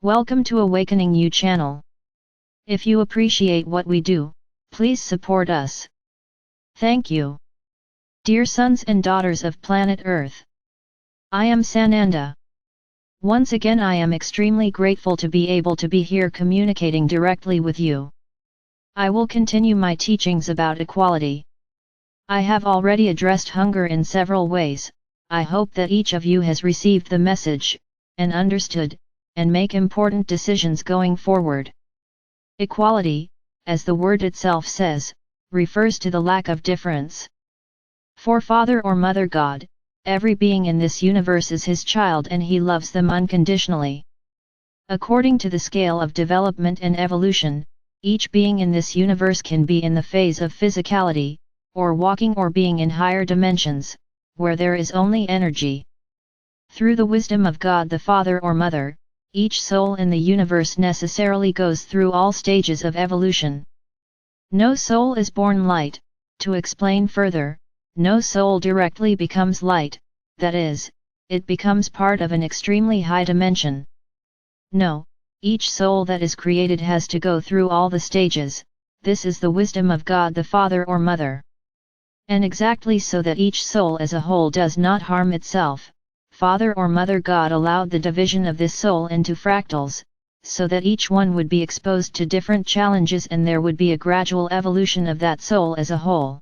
Welcome to AwakeningYOU channel. If you appreciate what we do, please support us. Thank you. Dear sons and daughters of planet Earth, I am Sananda. Once again I am extremely grateful to be able to be here communicating directly with you. I will continue my teachings about equality. I have already addressed hunger in several ways. I hope that each of you has received the message, and understood, and make important decisions going forward. Equality, as the word itself says, refers to the lack of difference. For Father or Mother God, every being in this universe is His child and He loves them unconditionally. According to the scale of development and evolution, each being in this universe can be in the phase of physicality, or walking or being in higher dimensions, where there is only energy. Through the wisdom of God the Father or Mother, each soul in the universe necessarily goes through all stages of evolution. No soul is born light. To explain further, no soul directly becomes light, that is, it becomes part of an extremely high dimension. No, each soul that is created has to go through all the stages. This is the wisdom of God the Father or Mother. And exactly so that each soul as a whole does not harm itself, Father or Mother God allowed the division of this soul into fractals, so that each one would be exposed to different challenges and there would be a gradual evolution of that soul as a whole.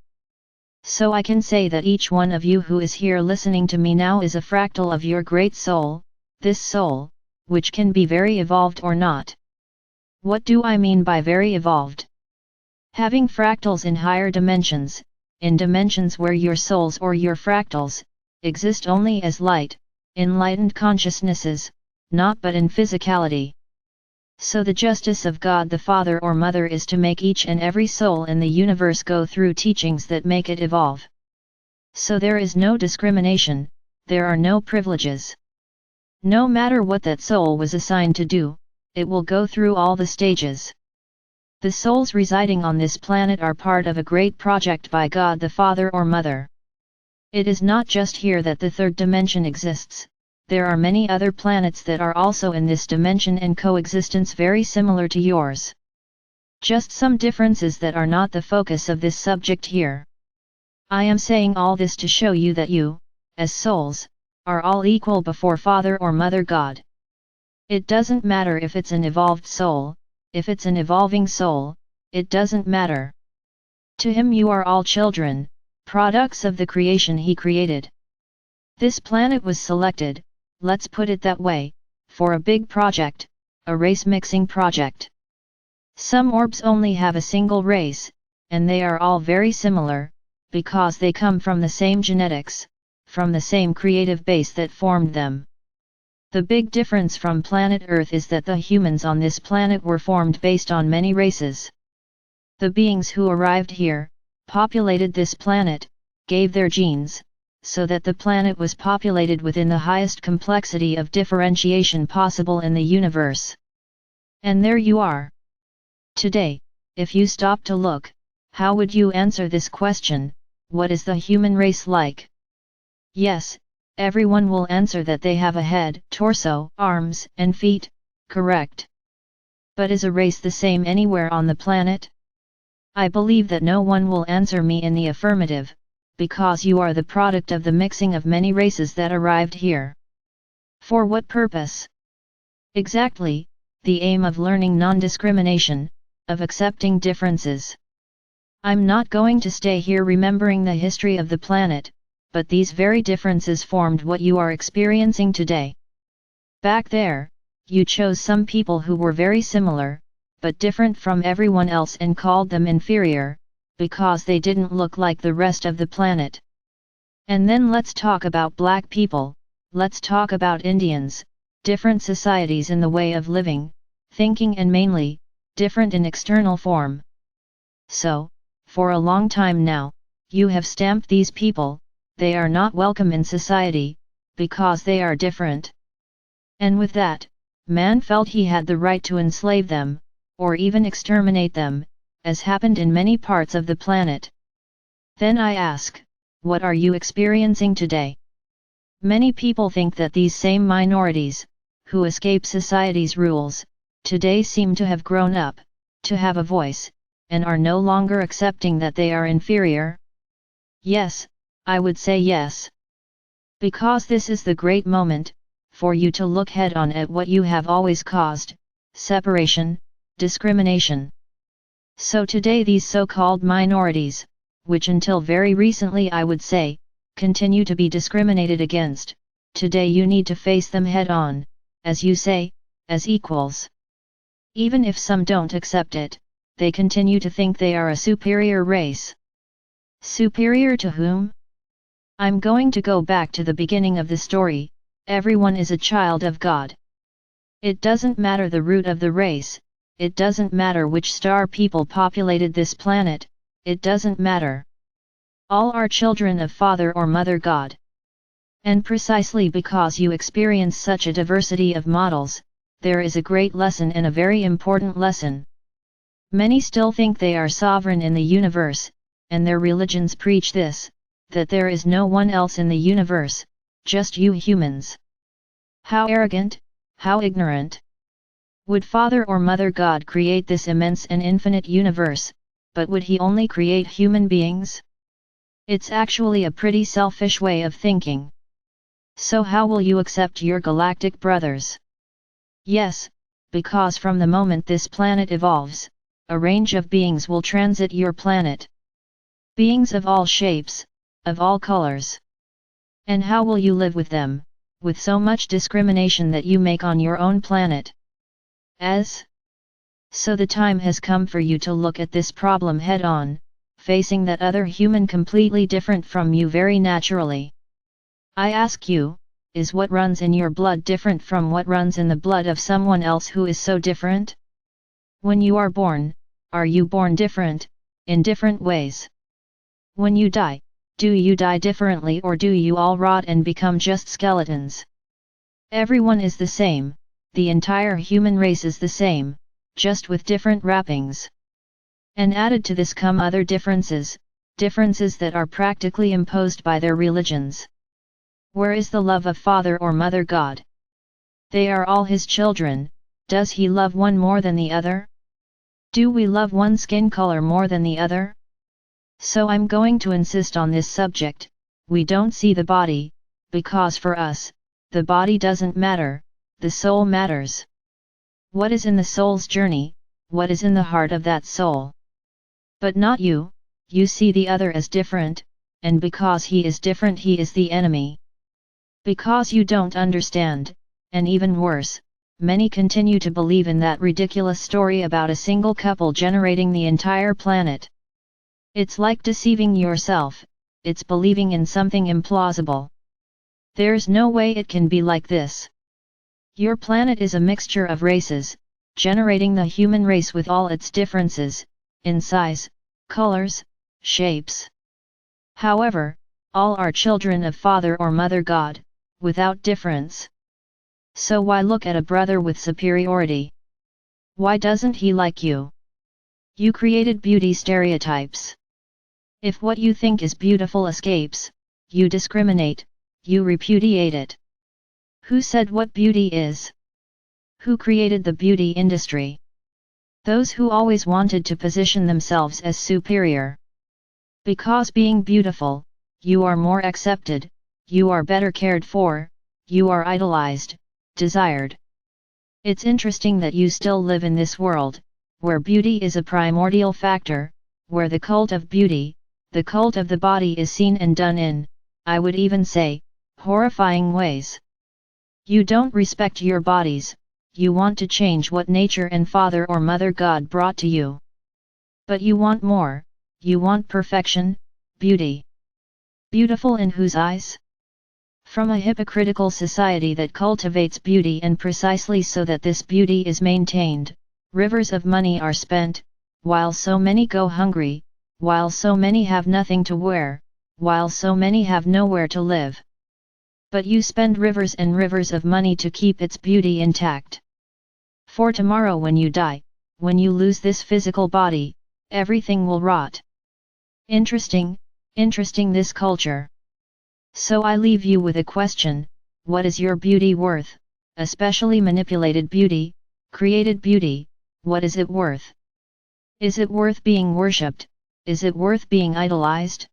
So I can say that each one of you who is here listening to me now is a fractal of your great soul, this soul, which can be very evolved or not. What do I mean by very evolved? Having fractals in higher dimensions, in dimensions where your souls or your fractals exist only as light, enlightened consciousnesses, not but in physicality. So the justice of God the Father or Mother is to make each and every soul in the universe go through teachings that make it evolve. So there is no discrimination, there are no privileges. No matter what that soul was assigned to do, it will go through all the stages. The souls residing on this planet are part of a great project by God the Father or Mother. It is not just here that the third dimension exists, there are many other planets that are also in this dimension and coexistence very similar to yours. Just some differences that are not the focus of this subject here. I am saying all this to show you that you, as souls, are all equal before Father or Mother God. It doesn't matter if it's an evolved soul, if it's an evolving soul, it doesn't matter. To Him you are all children, products of the creation He created. This planet was selected, let's put it that way, for a big project, a race mixing project. Some orbs only have a single race, and they are all very similar, because they come from the same genetics, from the same creative base that formed them. The big difference from planet Earth is that the humans on this planet were formed based on many races. The beings who arrived here, populated this planet, gave their genes, so that the planet was populated within the highest complexity of differentiation possible in the universe. And there you are. Today, if you stop to look, how would you answer this question, what is the human race like? Yes, everyone will answer that they have a head, torso, arms, and feet, correct. But is a race the same anywhere on the planet? I believe that no one will answer me in the affirmative, because you are the product of the mixing of many races that arrived here. For what purpose? Exactly, the aim of learning non-discrimination, of accepting differences. I'm not going to stay here remembering the history of the planet, but these very differences formed what you are experiencing today. Back there, you chose some people who were very similar, but different from everyone else and called them inferior, because they didn't look like the rest of the planet. And then let's talk about black people, let's talk about Indians, different societies in the way of living, thinking and mainly, different in external form. So, for a long time now, you have stamped these people, they are not welcome in society, because they are different. And with that, man felt he had the right to enslave them, or even exterminate them, as happened in many parts of the planet. Then I ask, what are you experiencing today? Many people think that these same minorities, who escape society's rules, today seem to have grown up, to have a voice, and are no longer accepting that they are inferior? Yes, I would say yes. Because this is the great moment, for you to look head on at what you have always caused, separation, discrimination. So today these so-called minorities, which until very recently I would say, continue to be discriminated against, today you need to face them head on, as you say, as equals. Even if some don't accept it, they continue to think they are a superior race. Superior to whom? I'm going to go back to the beginning of the story. Everyone is a child of God. It doesn't matter the root of the race, it doesn't matter which star people populated this planet, it doesn't matter. All are children of Father or Mother God. And precisely because you experience such a diversity of models, there is a great lesson and a very important lesson. Many still think they are sovereign in the universe, and their religions preach this, that there is no one else in the universe, just you humans. How arrogant, how ignorant! Would Father or Mother God create this immense and infinite universe, but would He only create human beings? It's actually a pretty selfish way of thinking. So how will you accept your galactic brothers? Yes, because from the moment this planet evolves, a range of beings will transit your planet. Beings of all shapes, of all colors. And how will you live with them, with so much discrimination that you make on your own planet? So the time has come for you to look at this problem head on, facing that other human completely different from you very naturally. I ask you, is what runs in your blood different from what runs in the blood of someone else who is so different? When you are born, are you born different, in different ways? When you die, do you die differently or do you all rot and become just skeletons? Everyone is the same, the entire human race is the same, just with different wrappings. And added to this come other differences, differences that are practically imposed by their religions. Where is the love of Father or Mother God? They are all His children. Does He love one more than the other? Do we love one skin color more than the other? So I'm going to insist on this subject. We don't see the body, because for us, the body doesn't matter, the soul matters. What is in the soul's journey, what is in the heart of that soul? But not you, you see the other as different, and because he is different he is the enemy. Because you don't understand, and even worse, many continue to believe in that ridiculous story about a single couple generating the entire planet. It's like deceiving yourself, it's believing in something implausible. There's no way it can be like this. Your planet is a mixture of races, generating the human race with all its differences, in size, colors, shapes. However, all are children of Father or Mother God, without difference. So why look at a brother with superiority? Why doesn't he like you? You created beauty stereotypes. If what you think is beautiful escapes, you discriminate, you repudiate it. Who said what beauty is? Who created the beauty industry? Those who always wanted to position themselves as superior. Because being beautiful, you are more accepted, you are better cared for, you are idolized, desired. It's interesting that you still live in this world, where beauty is a primordial factor, where the cult of beauty, the cult of the body is seen and done in, I would even say, horrifying ways. You don't respect your bodies, you want to change what nature and Father or Mother God brought to you. But you want more, you want perfection, beauty. Beautiful in whose eyes? From a hypocritical society that cultivates beauty, and precisely so that this beauty is maintained, rivers of money are spent, while so many go hungry, while so many have nothing to wear, while so many have nowhere to live. But you spend rivers and rivers of money to keep its beauty intact. For tomorrow when you die, when you lose this physical body, everything will rot. Interesting this culture. So I leave you with a question, what is your beauty worth, especially manipulated beauty, created beauty, what is it worth? Is it worth being worshipped? Is it worth being idolized?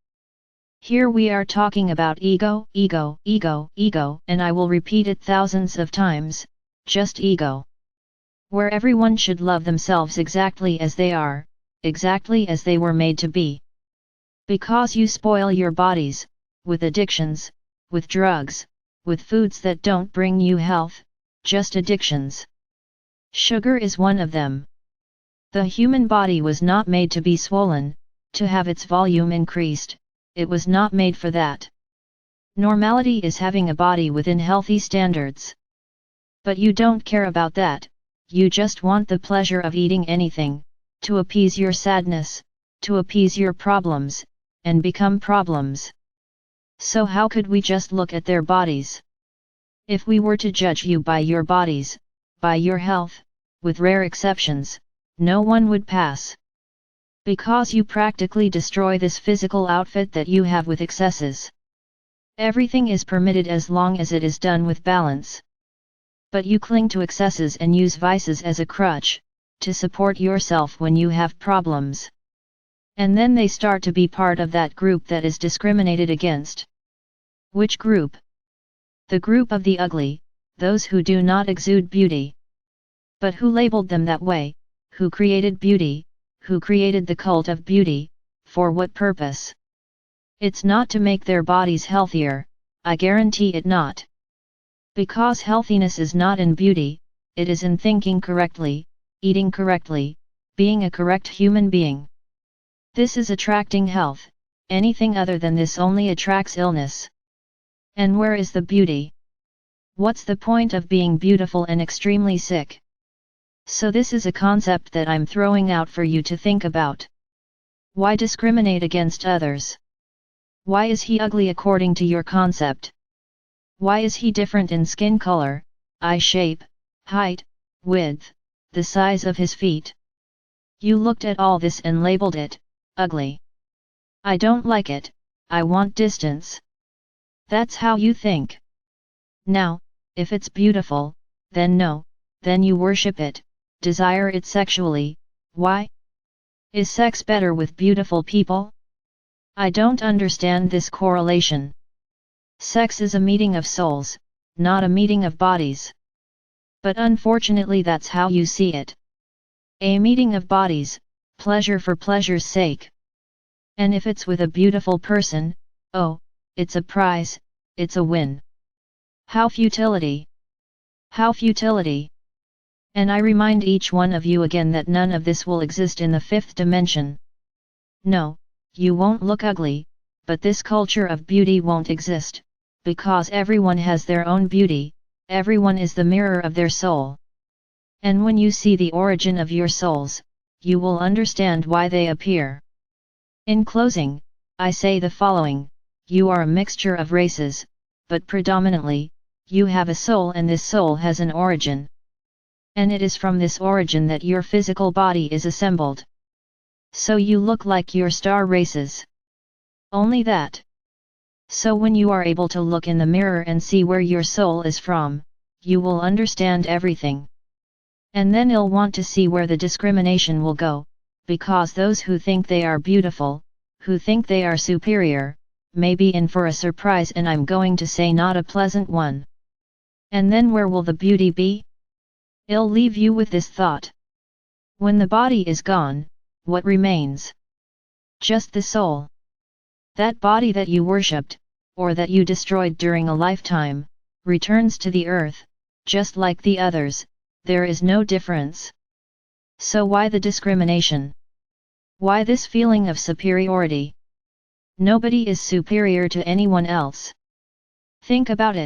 Here we are talking about ego, ego, ego, ego, and I will repeat it thousands of times, just ego. Where everyone should love themselves exactly as they are, exactly as they were made to be. Because you spoil your bodies, with addictions, with drugs, with foods that don't bring you health, just addictions. Sugar is one of them. The human body was not made to be swollen, to have its volume increased, it was not made for that. Normality is having a body within healthy standards. But you don't care about that, you just want the pleasure of eating anything, to appease your sadness, to appease your problems, and become problems. So how could we just look at their bodies? If we were to judge you by your bodies, by your health, with rare exceptions, no one would pass. Because you practically destroy this physical outfit that you have with excesses. Everything is permitted as long as it is done with balance. But you cling to excesses and use vices as a crutch, to support yourself when you have problems. And then they start to be part of that group that is discriminated against. Which group? The group of the ugly, those who do not exude beauty. But who labeled them that way, who created beauty, who created the cult of beauty, for what purpose? It's not to make their bodies healthier, I guarantee it not. Because healthiness is not in beauty, it is in thinking correctly, eating correctly, being a correct human being. This is attracting health, anything other than this only attracts illness. And where is the beauty? What's the point of being beautiful and extremely sick? So this is a concept that I'm throwing out for you to think about. Why discriminate against others? Why is he ugly according to your concept? Why is he different in skin color, eye shape, height, width, the size of his feet? You looked at all this and labeled it ugly. I don't like it, I want distance. That's how you think. Now, if it's beautiful, then no, then you worship it, desire it sexually. Why? Is sex better with beautiful people? I don't understand this correlation. Sex is a meeting of souls, not a meeting of bodies. But unfortunately that's how you see it. A meeting of bodies, pleasure for pleasure's sake. And if it's with a beautiful person, oh, it's a prize, it's a win. How futility! How futility! And I remind each one of you again that none of this will exist in the fifth dimension. No, you won't look ugly, but this culture of beauty won't exist, because everyone has their own beauty, everyone is the mirror of their soul. And when you see the origin of your souls, you will understand why they appear. In closing, I say the following: you are a mixture of races, but predominantly, you have a soul, and this soul has an origin. And it is from this origin that your physical body is assembled. So you look like your star races. Only that. So when you are able to look in the mirror and see where your soul is from, you will understand everything. And then you'll want to see where the discrimination will go, because those who think they are beautiful, who think they are superior, may be in for a surprise, and I'm going to say not a pleasant one. And then where will the beauty be? I'll leave you with this thought. When the body is gone, what remains? Just the soul. That body that you worshipped, or that you destroyed during a lifetime, returns to the earth, just like the others, there is no difference. So why the discrimination? Why this feeling of superiority? Nobody is superior to anyone else. Think about it.